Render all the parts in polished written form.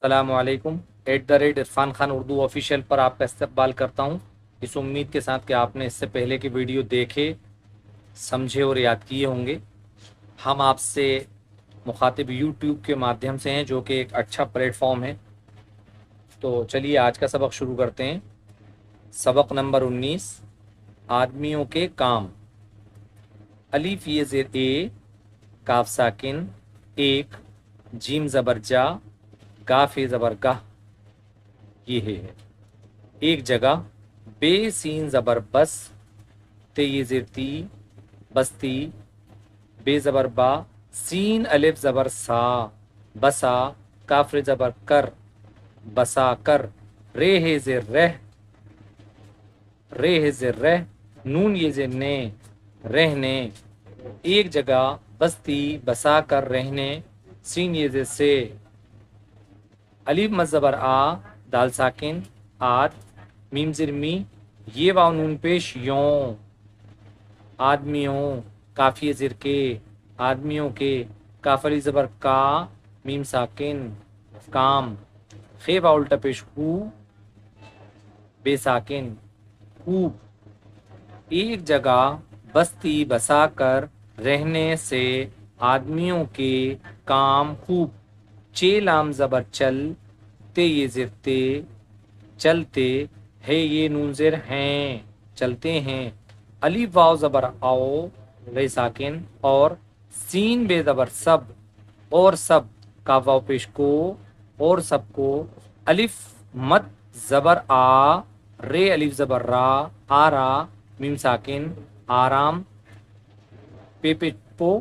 السلام علیکم۔ @عرفان خان اردو آفیشیل پر آپ کا استقبال کرتا ہوں، اس امید کے ساتھ کہ آپ نے اس سے پہلے کی ویڈیو دیکھے، سمجھے اور یاد کیے ہوں گے۔ ہم آپ سے مخاطب یوٹیوب کے مادھیم سے ہیں، جو کہ ایک اچھا پلیٹ فارم ہے۔ تو چلیے آج کا سبق شروع کرتے ہیں۔ سبق نمبر 19، آدمیوں کے کام۔ الف یہ زیر اے، کاف ساکن، ایک، جیم زبر جا، کاف زبر گہ، یہ ہے ایک جگہ۔ بے سین زبر بس، تے یہ زیر تی، بستی، بے زبر با، سین الف زبر سا، بسا، کاف زبر کر، بسا کر، رے ہے زیر رہ، رے ہے زیر رہ، نون یہ زیر نے، رہنے، ایک جگہ، بستی، بسا کر رہنے، سین یہ زیر سے، الف مد زبر آ، دال ساکن، آد، میم زیر می، یہ واو نون پیش یوں، آدمیوں، کافی زیر کے، آدمیوں کے، کاف علی زبر کا، میم ساکن، کام، خے واو الٹا پیش ہو، بے ساکن، خوب، ایک جگہ، بستی بسا کر رہنے سے آدمیوں کے کام خوب، چے لام زبر چل، تے یہ زیر تے، چلتے، ہے یہ نون زیر ہیں، چلتے ہیں، الف واو زبر او، رے ساکن، اور، سین بے زبر سب، اور سب، کا واو پیش کو، اور سب کو، الف مد زبر آ، رے الف زبر را، آرا، میم ساکن، آرام، پے پیش پو،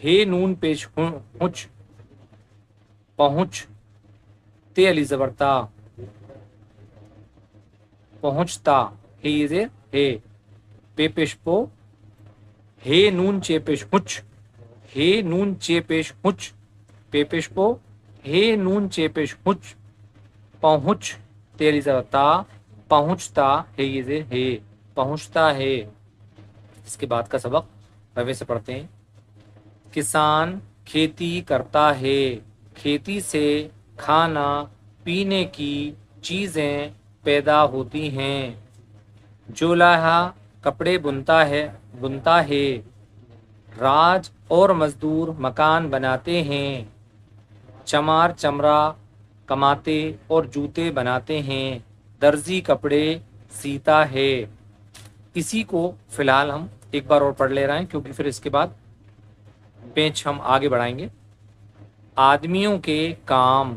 ہے نون پیش ہنچ، پہنچ، تے علی زبر تا، پہنچتا، ہے یہ زیر ہے، پے پیش پو، ہے نون چے پیش ہنچ، ہے نون چے پیش ہنچ، پے پیش پو، ہے نون چے پیش ہنچ، پہنچ، تے علی زبر تا، پہنچتا، ہے یہ زیر ہے، پہنچتا ہے۔ اس کے بعد کا سبق روے سے پڑھتے ہیں۔ کسان کھیتی کرتا ہے، کھیتی سے کھانا پینے کی چیزیں پیدا ہوتی ہیں۔ جولاہا کپڑے بنتا ہے، راج اور مزدور مکان بناتے ہیں۔ چمار چمڑا کماتے اور جوتے بناتے ہیں، درزی کپڑے سیتا ہے۔ اسی کو فی الحال ہم ایک بار اور پڑھ لے رہے ہیں، کیونکہ پھر اس کے بعد پیچ ہم آگے بڑھائیں گے۔ آدمیوں کے کام،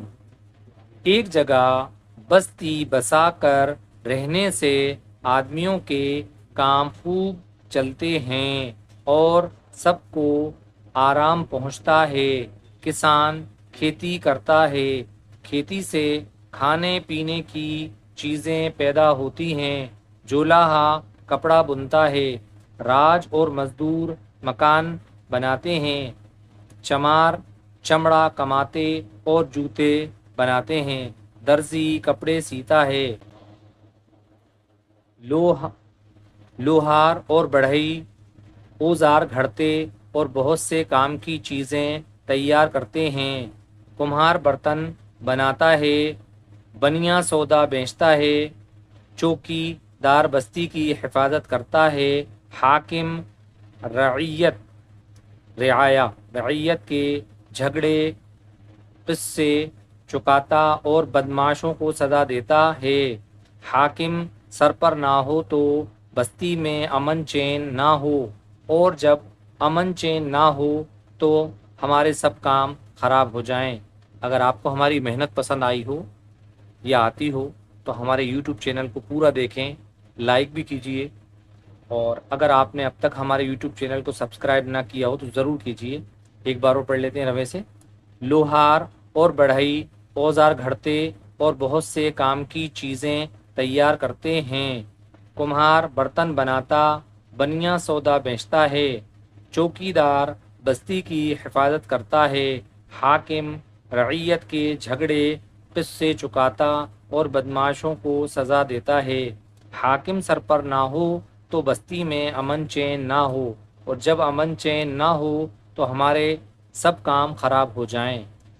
ایک جگہ، بستی بسا کر رہنے سے آدمیوں کے کام خوب چلتے ہیں اور سب کو آرام پہنچتا ہے۔ کسان کھیتی کرتا ہے، کھیتی سے کھانے پینے کی چیزیں پیدا ہوتی ہیں۔ جولاہا کپڑا بنتا ہے، راج اور مزدور مکان بناتے ہیں۔ چمار چمڑا کماتے اور جوتے بناتے ہیں، درزی کپڑے سیتا ہے۔ لوہار اور بڑھئی اوزار گھڑتے اور بہت سے کام کی چیزیں تیار کرتے ہیں۔ کمہار برتن بناتا ہے، بنیا سودا بیچتا ہے۔ چوکی دار بستی کی حفاظت کرتا ہے۔ حاکم رعیت کے جھگڑے قصے چکاتا اور بدماشوں کو سزا دیتا ہے۔ حاکم سر پر نہ ہو تو بستی میں امن چین نہ ہو، اور جب امن چین نہ ہو تو ہمارے سب کام خراب ہو جائیں۔ اگر آپ کو ہماری محنت پسند آئی ہو یا آتی ہو تو ہمارے یوٹیوب چینل کو پورا دیکھیں، لائک بھی کیجئے، اور اگر آپ نے اب تک ہمارے یوٹیوب چینل کو سبسکرائب نہ کیا ہو تو ضرور کیجئے۔ ایک بار اور پڑھ لیتے ہیں روے سے۔ لوہار اور بڑھئی اوزار گھڑتے اور بہت سے کام کی چیزیں تیار کرتے ہیں۔ کمہار برتن بناتا، بنیا سودا بیچتا ہے۔ چوکی دار بستی کی حفاظت کرتا ہے۔ حاکم رعیت کے جھگڑے قصے چکاتا اور بدماشوں کو سزا دیتا ہے۔ حاکم سر پر نہ ہو تو بستی میں امن چین نہ ہو، اور جب امن چین نہ ہو تو ہمارے سب کام خراب ہو جائیں۔